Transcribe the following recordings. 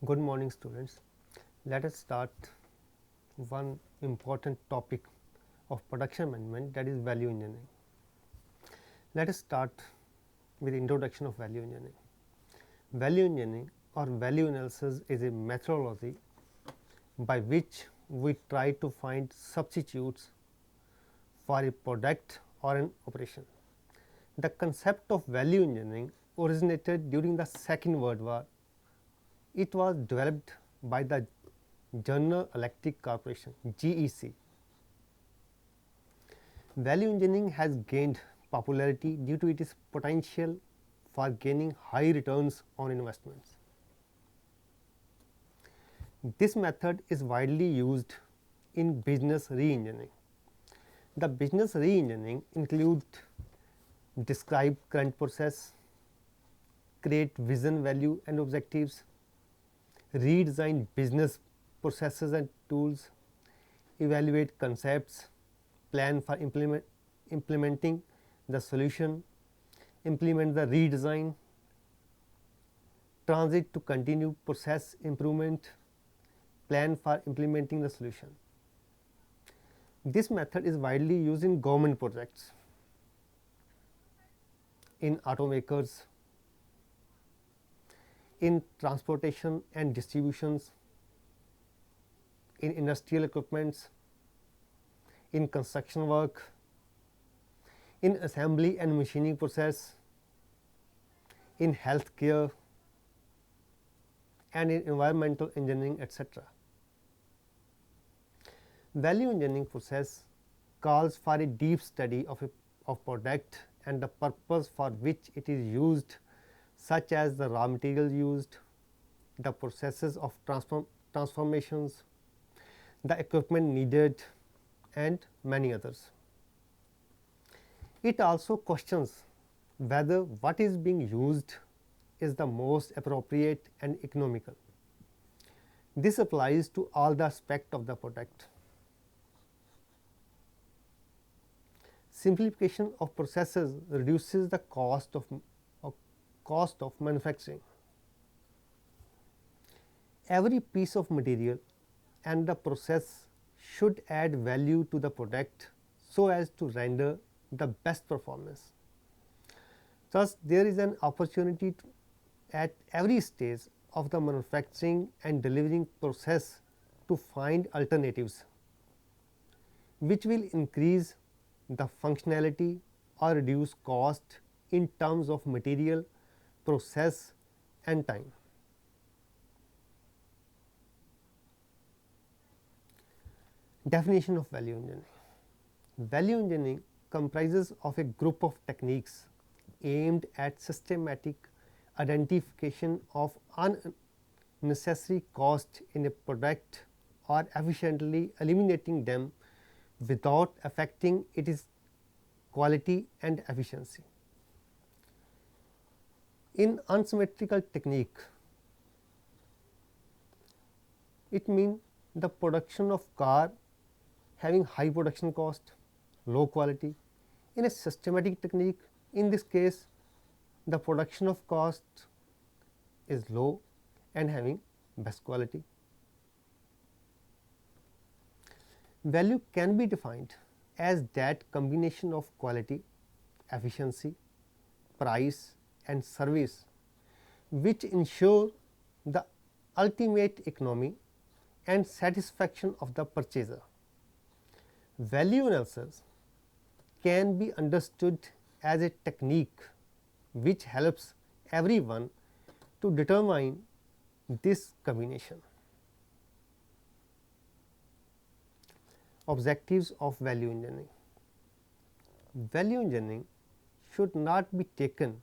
Good morning, students. Let us start one important topic of production management, that is value engineering. Let us start with introduction of value engineering. Value engineering or value analysis is a methodology by which we try to find substitutes for a product or an operation. The concept of value engineering originated during the Second World War. It was developed by the General Electric Corporation (GEC). Value engineering has gained popularity due to its potential for gaining high returns on investments. This method is widely used in business re-engineering. The business re-engineering includes describe current process, create vision, value and objectives, redesign business processes and tools, evaluate concepts, plan for implementing the solution, implement the redesign, transit to continue process improvement, plan for implementing the solution. This method is widely used in government projects, in automakers, in transportation and distributions, in industrial equipments, in construction work, in assembly and machining process, in healthcare, and in environmental engineering, etc. Value engineering process calls for a deep study of product and the purpose for which it is used, such as the raw material used, the processes of transformations, the equipment needed, and many others. It also questions whether what is being used is the most appropriate and economical. This applies to all the aspects of the product. Simplification of processes reduces the cost of manufacturing. Every piece of material and the process should add value to the product so as to render the best performance. Thus, there is an opportunity at every stage of the manufacturing and delivering process to find alternatives which will increase the functionality or reduce cost in terms of material, process and time. Definition of value engineering. Value engineering comprises of a group of techniques aimed at systematic identification of unnecessary cost in a product or efficiently eliminating them without affecting its quality and efficiency. In unsymmetrical technique, it means the production of car having high production cost, low quality. In a systematic technique, in this case the production of cost is low and having best quality. Value can be defined as that combination of quality, efficiency, price and service which ensure the ultimate economy and satisfaction of the purchaser. Value analysis can be understood as a technique which helps everyone to determine this combination. Objectives of value engineering. Value engineering should not be taken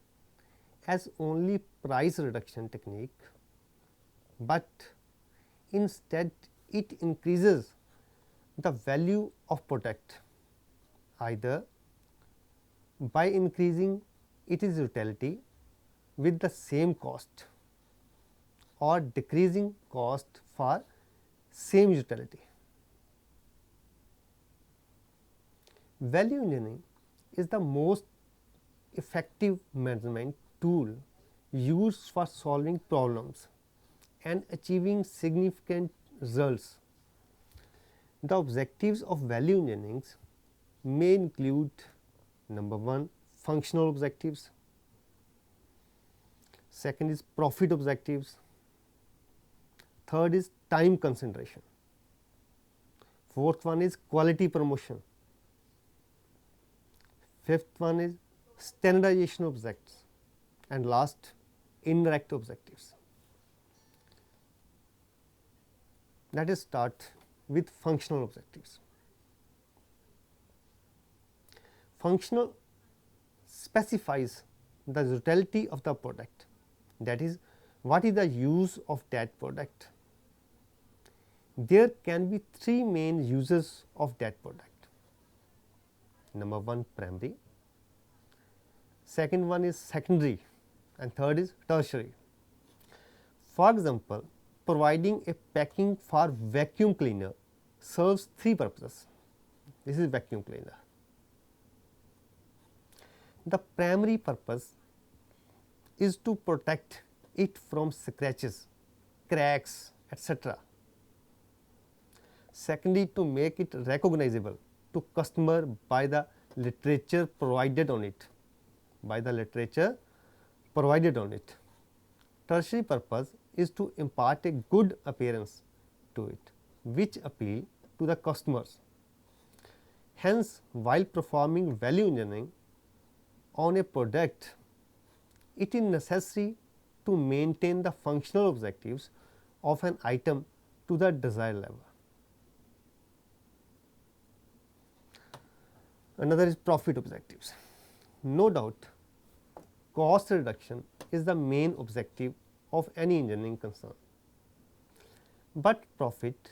as only price reduction technique, but instead it increases the value of product either by increasing its utility with the same cost or decreasing cost for same utility. Value engineering is the most effective management tool used for solving problems and achieving significant results. The objectives of value engineering may include: number 1, functional objectives; second is profit objectives; third is time concentration; fourth one is quality promotion; fifth one is standardization objectives; and last, indirect objectives. Let us start with functional objectives. Functional specifies the utility of the product, that is, what is the use of that product. There can be three main uses of that product. Number 1, primary; second one is secondary, and third is tertiary. For example, providing a packing for vacuum cleaner serves three purposes. This is vacuum cleaner. The primary purpose is to protect it from scratches, cracks, etc. Secondly, to make it recognizable to customer by the literature provided on it. Tertiary purpose is to impart a good appearance to it, which appeal to the customers. Hence, while performing value engineering on a product, it is necessary to maintain the functional objectives of an item to the desired level. Another is profit objectives. No doubt, cost reduction is the main objective of any engineering concern, but profit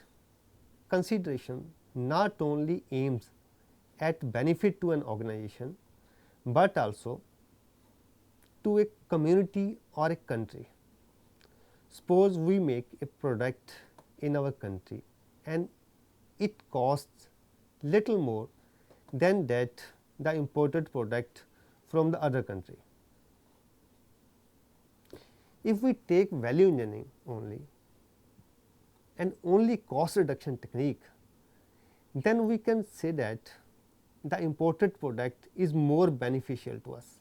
consideration not only aims at benefit to an organization, but also to a community or a country. Suppose we make a product in our country and it costs little more than that the imported product from the other country. If we take value engineering only and only cost reduction technique, then we can say that the imported product is more beneficial to us.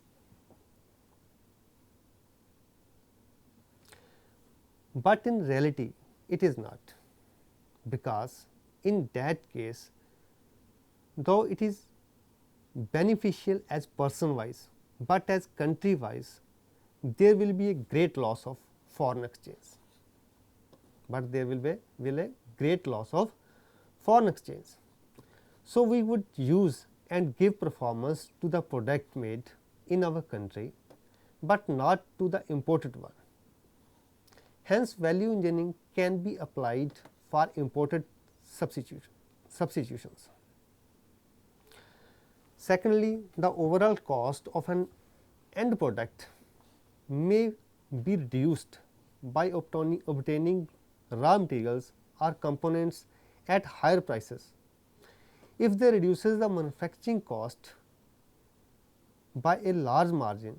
But in reality, it is not, because in that case, though it is beneficial as person wise, but as country wise, there will be a great loss of foreign exchange. So, we would use and give performance to the product made in our country, but not to the imported one. Hence, value engineering can be applied for imported substitutions. Secondly, the overall cost of an end product may be reduced by obtaining raw materials or components at higher prices. If they reduces the manufacturing cost by a large margin,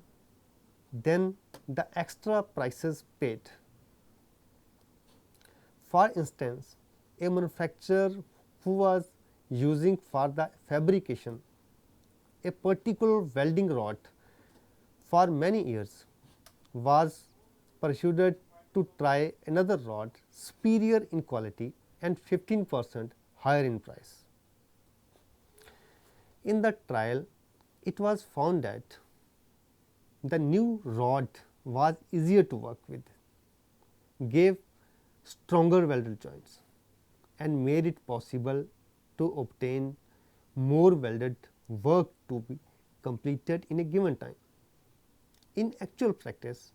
then the extra prices paid. For instance, a manufacturer who was using for the fabrication a particular welding rod for many years was persuaded to try another rod superior in quality and 15% higher in price. In the trial, it was found that the new rod was easier to work with, gave stronger welded joints, and made it possible to obtain more welded work to be completed in a given time. In actual practice,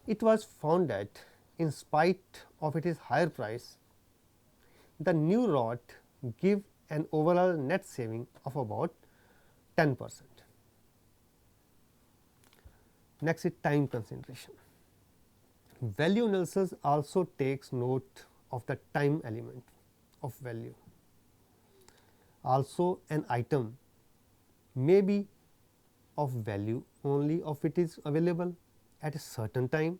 it was found that in spite of its higher price, the new rod give an overall net saving of about 10%. Next is time concentration. Value analysis also takes note of the time element of value. Also, an item may be of value only if it is available at a certain time,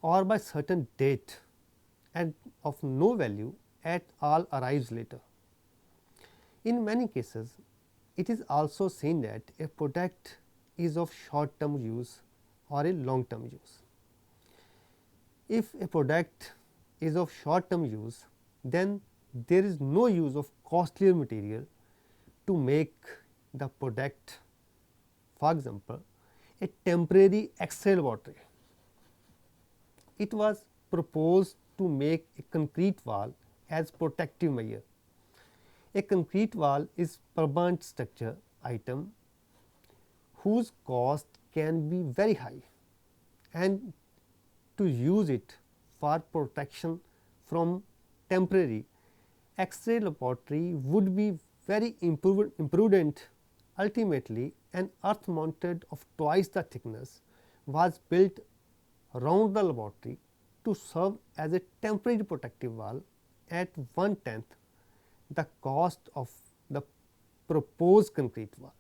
or by certain date and of no value at all arrives later. In many cases, it is also seen that a product is of short term use or a long term use. If a product is of short term use, then there is no use of costlier material to make the product. For example, a temporary X-ray laboratory. It was proposed to make a concrete wall as protective measure. A concrete wall is permanent structure item whose cost can be very high, and to use it for protection from temporary X-ray laboratory would be very imprudent. Ultimately, an earth mounted of twice the thickness was built around the laboratory to serve as a temporary protective wall at 1/10 the cost of the proposed concrete wall.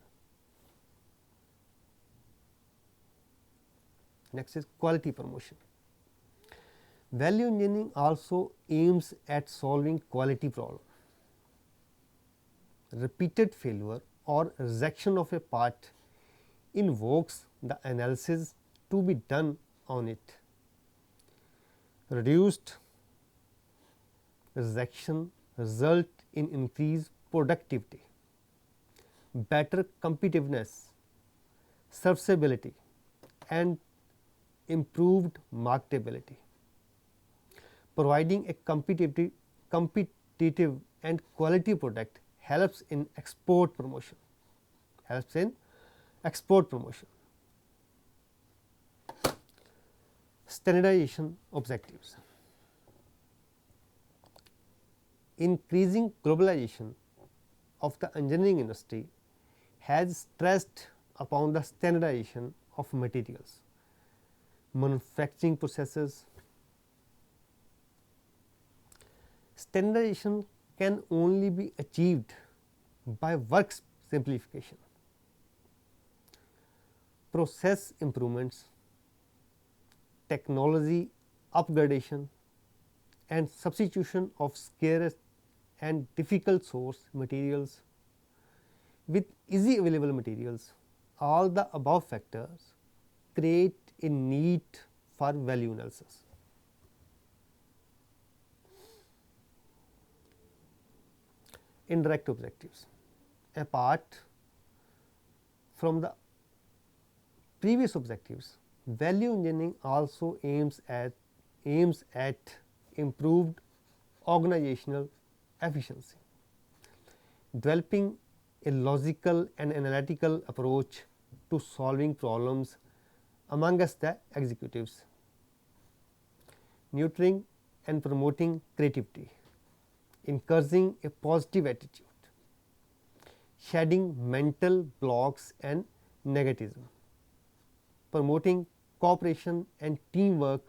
Next is quality promotion. Value engineering also aims at solving quality problem. Repeated failure or rejection of a part invokes the analysis to be done on it. Reduced rejection result in increased productivity, better competitiveness, serviceability, and improved marketability. Providing a competitive and quality product helps in export promotion. Standardization objectives. Increasing globalization of the engineering industry has stressed upon the standardization of materials, manufacturing processes. Standardization can only be achieved by work simplification, process improvements, technology upgradation, and substitution of scarce and difficult source materials with easy available materials. All the above factors create a need for value analysis. Indirect objectives. Apart from the previous objectives, value engineering also aims at improved organizational efficiency, developing a logical and analytical approach to solving problems amongst the executives, nurturing and promoting creativity, encouraging a positive attitude, shedding mental blocks and negativism, promoting cooperation and teamwork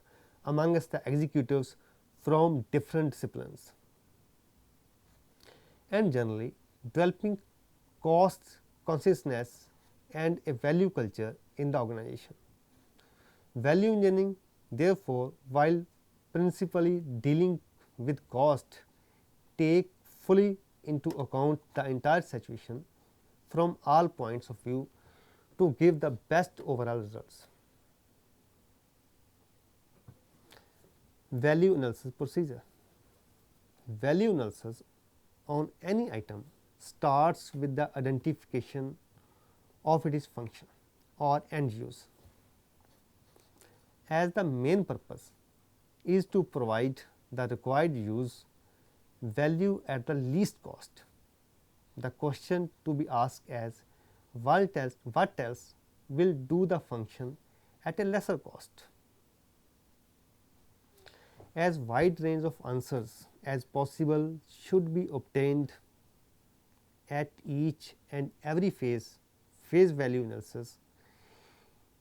amongst the executives from different disciplines, and generally developing cost consciousness and a value culture in the organization. Value engineering, therefore, while principally dealing with cost, take fully into account the entire situation from all points of view to give the best overall results. Value analysis procedure. Value analysis on any item starts with the identification of its function or end use, as the main purpose is to provide the required use value at the least cost. The question to be asked is what else will do the function at a lesser cost. As wide range of answers as possible should be obtained at each and every phase value analysis.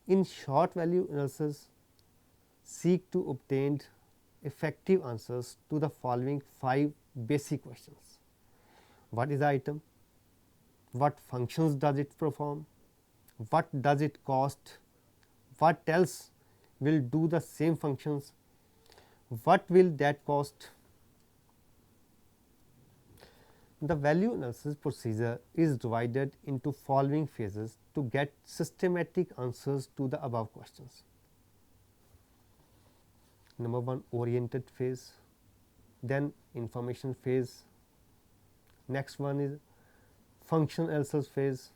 In short value analysis, seek to obtain effective answers to the following 5 basic questions. What is the item? What functions does it perform? What does it cost? What else will do the same functions What will that cost? The value analysis procedure is divided into following phases to get systematic answers to the above questions. Number 1, oriented phase, then information phase, next one is function analysis phase,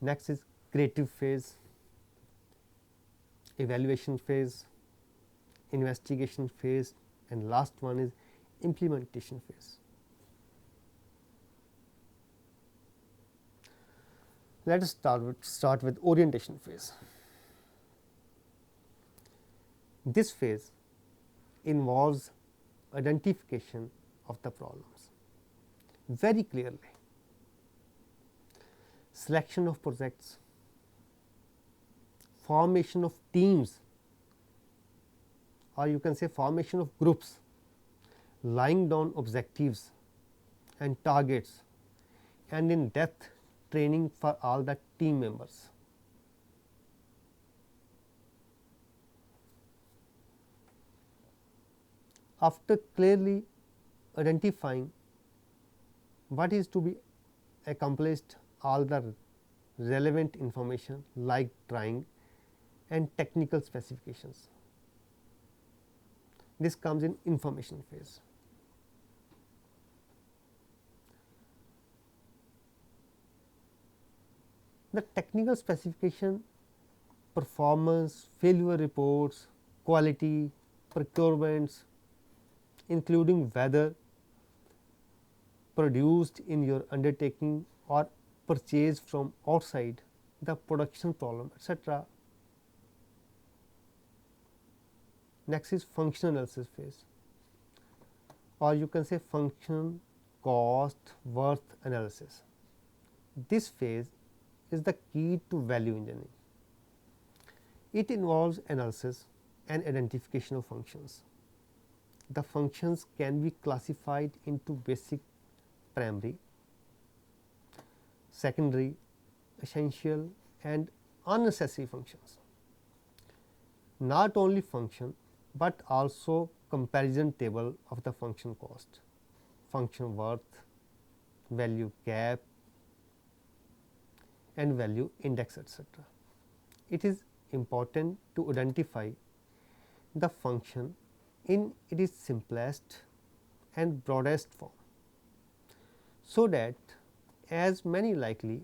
next is creative phase, evaluation phase, investigation phase, and last one is implementation phase. Let us start with orientation phase. This phase involves identification of the problems very clearly, selection of projects, formation of teams, or you can say formation of groups, laying down objectives and targets, and in depth training for all the team members. After clearly identifying what is to be accomplished, all the relevant information like drawing and technical specifications, this comes in information phase. The technical specification, performance, failure reports, quality, procurements, including whether produced in your undertaking or purchased from outside the production problem, etc. Next is function analysis phase, or you can say function, cost, worth analysis. This phase is the key to value engineering. It involves analysis and identification of functions. The functions can be classified into basic, primary, secondary, essential, and unnecessary functions. Not only function, but also comparison table of the function cost, function worth, value gap, and value index, etc. It is important to identify the function in its simplest and broadest form, so that as many likely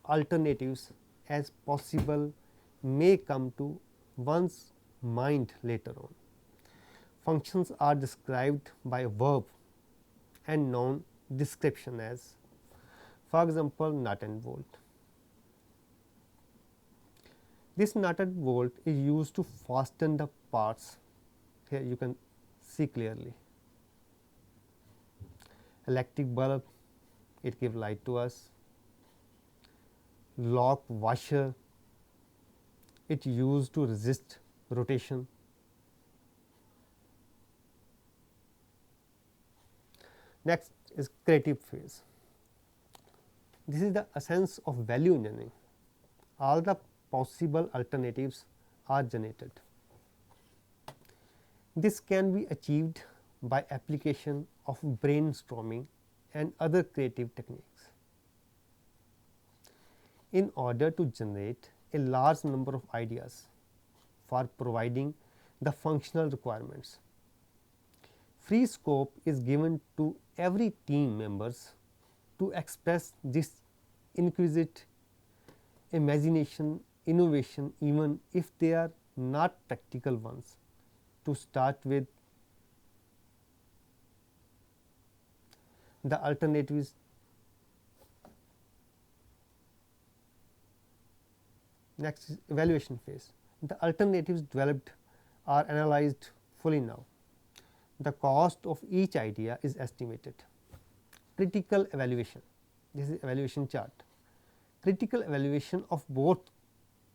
alternatives as possible may come to one's mind later on. Functions are described by a verb and noun description as, for example, nut and bolt. This nut and bolt is used to fasten the parts. Here you can see clearly. Electric bulb, it gives light to us. Lock washer, it used to resist rotation. Next is creative phase. This is the essence of value engineering. All the possible alternatives are generated. This can be achieved by application of brainstorming and other creative techniques. In order to generate a large number of ideas for providing the functional requirements, free scope is given to every team members to express this inquisitive imagination, innovation, even if they are not practical ones. To start with, the alternatives next is evaluation phase. The alternatives developed are analyzed fully now. The cost of each idea is estimated. Critical evaluation, this is evaluation chart. Critical evaluation of both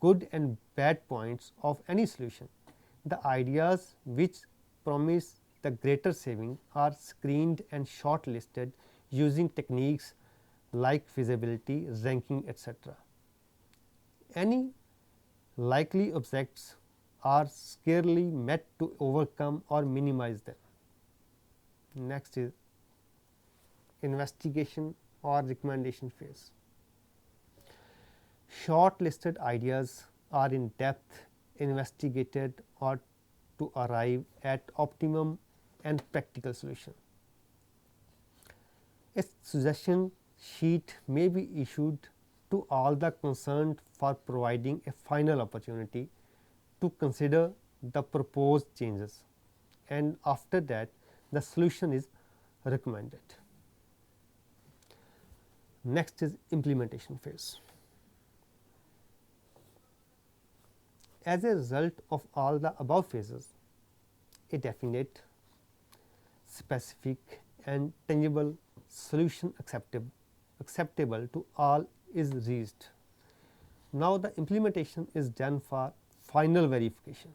good and bad points of any solution. The ideas which promise the greater saving are screened and shortlisted using techniques like feasibility, ranking, etc. Any likely objects are scarcely met to overcome or minimize them. Next is investigation or recommendation phase. Short-listed ideas are in depth investigated or to arrive at optimum and practical solution. A suggestion sheet may be issued to all the concerned for providing a final opportunity to consider the proposed changes, and after that the solution is recommended. Next is implementation phase. As a result of all the above phases, a definite, specific and tangible solution acceptable to all is reached. Now, the implementation is done for final verification,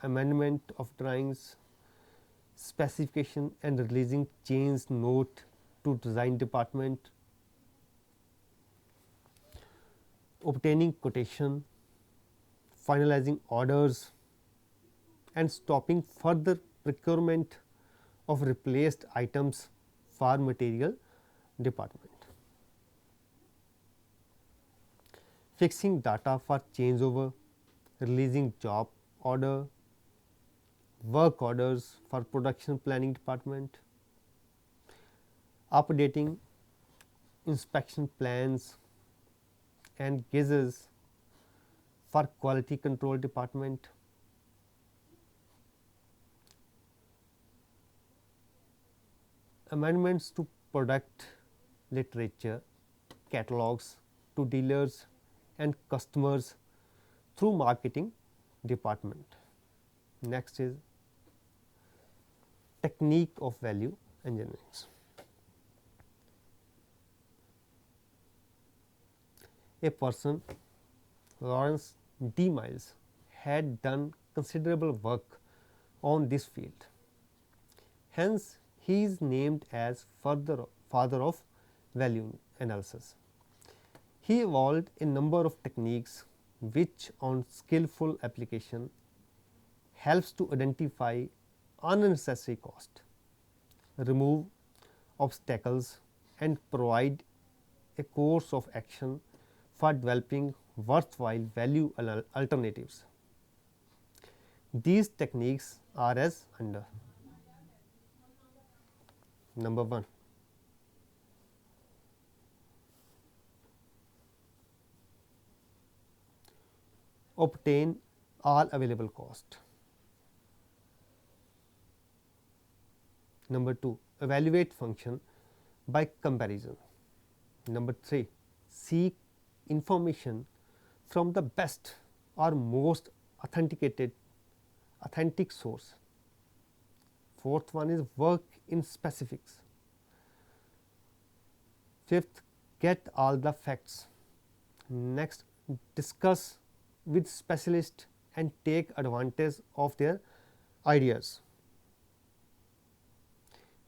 amendment of drawings, specification and releasing change note to design department, obtaining quotation, finalizing orders and stopping further procurement of replaced items for material department. Fixing data for changeover, releasing job order, work orders for production planning department, updating inspection plans and gauges for quality control department, amendments to product literature catalogs to dealers and customers through marketing department. Next is technique of value engineering. A person, Lawrence D. Miles, had done considerable work on this field. Hence, he is named as father of value analysis. He evolved a number of techniques which, on skillful application, helps to identify unnecessary cost, remove obstacles and provide a course of action for developing worthwhile value alternatives. These techniques are as under. Number 1, obtain all available cost. Number 2, evaluate function by comparison. Number 3, seek information from the best or most authentic source. Fourth one is work in specifics. Fifth, get all the facts. Next, discuss with specialists and take advantage of their ideas.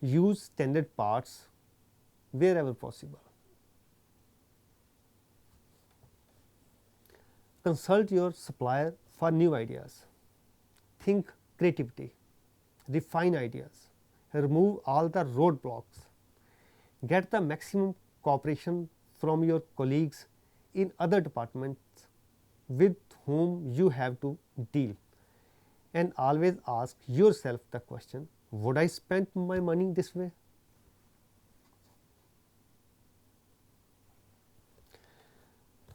Use standard parts wherever possible. Consult your supplier for new ideas. Think creativity, refine ideas, remove all the roadblocks. Get the maximum cooperation from your colleagues in other departments with whom you have to deal, and always ask yourself the question, would I spend my money this way?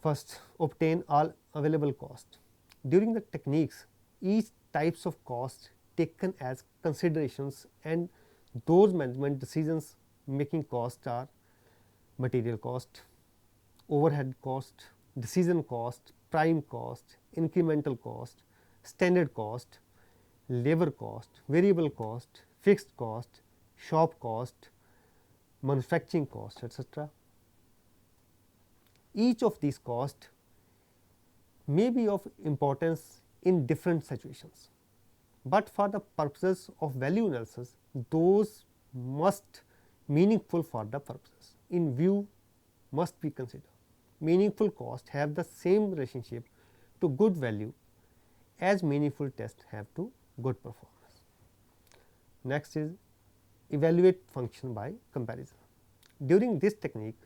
First, obtain all available cost. During the techniques, each types of cost taken as considerations, and those management decisions making costs are material cost, overhead cost, decision cost, prime cost, incremental cost, standard cost, labor cost, variable cost, fixed cost, shop cost, manufacturing cost, etc. Each of these costs may be of importance in different situations, but for the purposes of value analysis, those must meaningful for the purposes in view must be considered. Meaningful costs have the same relationship to good value as meaningful tests have to good performance. Next is evaluate function by comparison. During this technique,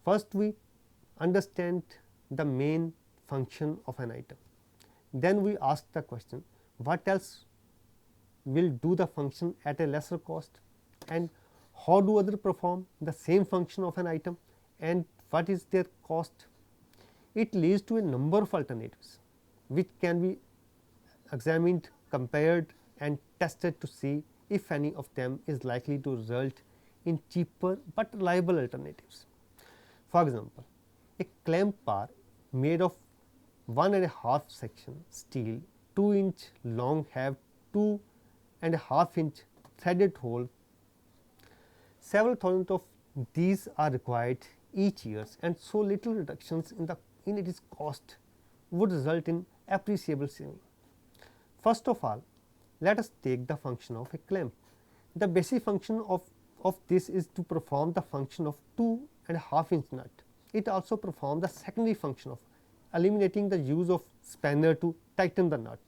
first we understand the main function of an item. Then we ask the question, what else will do the function at a lesser cost, and how do others perform the same function of an item, and what is their cost. It leads to a number of alternatives which can be examined, compared and tested to see if any of them is likely to result in cheaper but reliable alternatives. For example, a clamp bar made of 1.5 section steel 2-inch long have 2.5-inch threaded hole. Several thousand of these are required each year, and so little reductions in its cost would result in appreciable saving. First of all, let us take the function of a clamp. The basic function of this is to perform the function of 2.5-inch nut. It also performs the secondary function of eliminating the use of spanner to tighten the nut,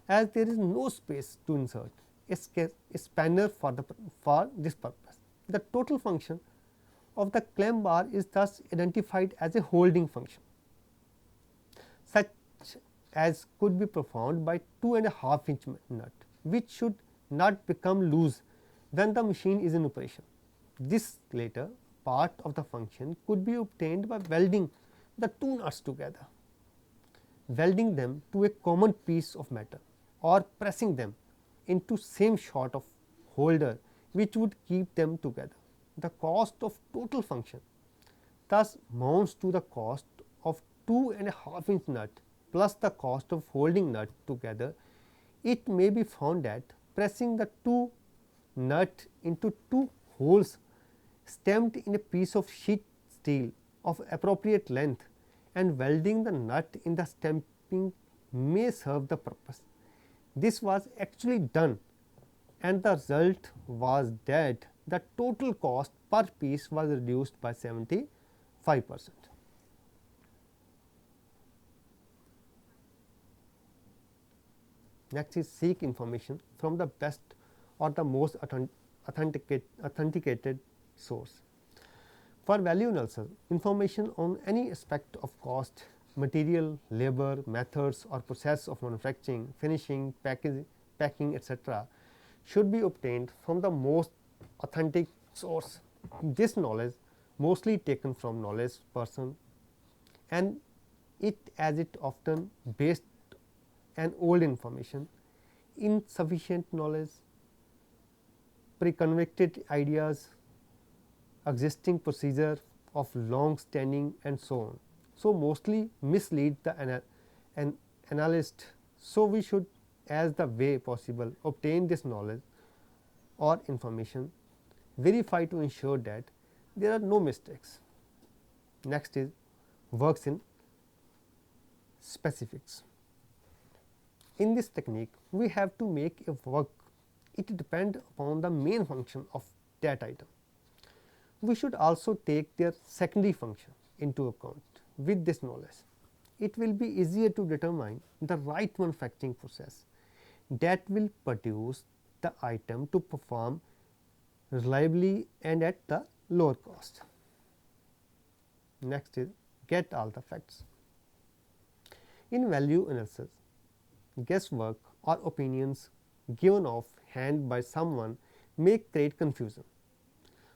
as there is no space to insert a spanner for this purpose. The total function of the clamp bar is thus identified as a holding function, such as could be performed by 2.5-inch nut, which should not become loose when the machine is in operation. This later part of the function could be obtained by welding the two nuts together, welding them to a common piece of metal, or pressing them into same sort of holder which would keep them together. The cost of total function thus amounts to the cost of 2.5-inch nut plus the cost of holding nut together. It may be found that pressing the two nut into two holes stamped in a piece of sheet steel of appropriate length and welding the nut in the stamping may serve the purpose. This was actually done, and the result was that the total cost per piece was reduced by 75%. Next is seek information from the best or the most authenticated source. For value analysis, information on any aspect of cost, material, labor, methods or process of manufacturing, finishing, packing etc. should be obtained from the most authentic source. This knowledge mostly taken from knowledge person, and it often based on old information, insufficient knowledge, preconceived ideas, existing procedure of long standing and so on. So, mostly mislead the analyst. So, we should as the way possible obtain this knowledge or information, verify to ensure that there are no mistakes. Next is works in specifics. In this technique, we have to make a work, it depends upon the main function of that item. We should also take their secondary function into account. With this knowledge, it will be easier to determine the right manufacturing process that will produce the item to perform reliably and at the lower cost. Next is get all the facts. In value analysis, guesswork or opinions given off hand by someone may create confusion.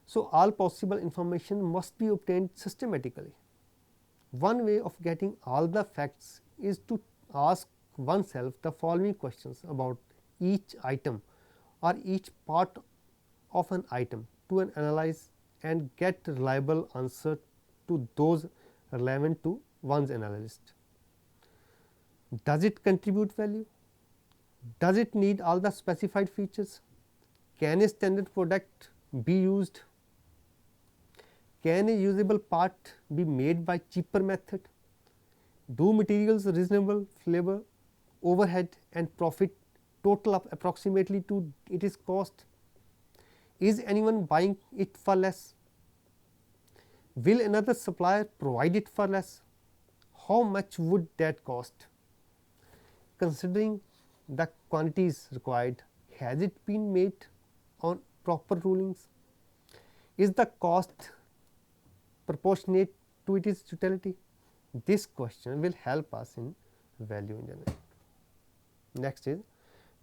So, all possible information must be obtained systematically. One way of getting all the facts is to ask oneself the following questions about each item or each part of an item to analyze and get reliable answer to those relevant to one's analysis. Does it contribute value? Does it need all the specified features? Can a standard product be used? Can a usable part be made by cheaper method? Do materials reasonable labor, overhead and profit total up approximately to its cost? Is anyone buying it for less? Will another supplier provide it for less? how much would that cost? Considering the quantities required, has it been made on proper rulings? Is the cost proportionate to its utility? This question will help us in value engineering. Next is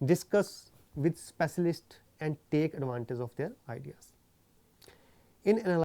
discuss with specialists and take advantage of their ideas. In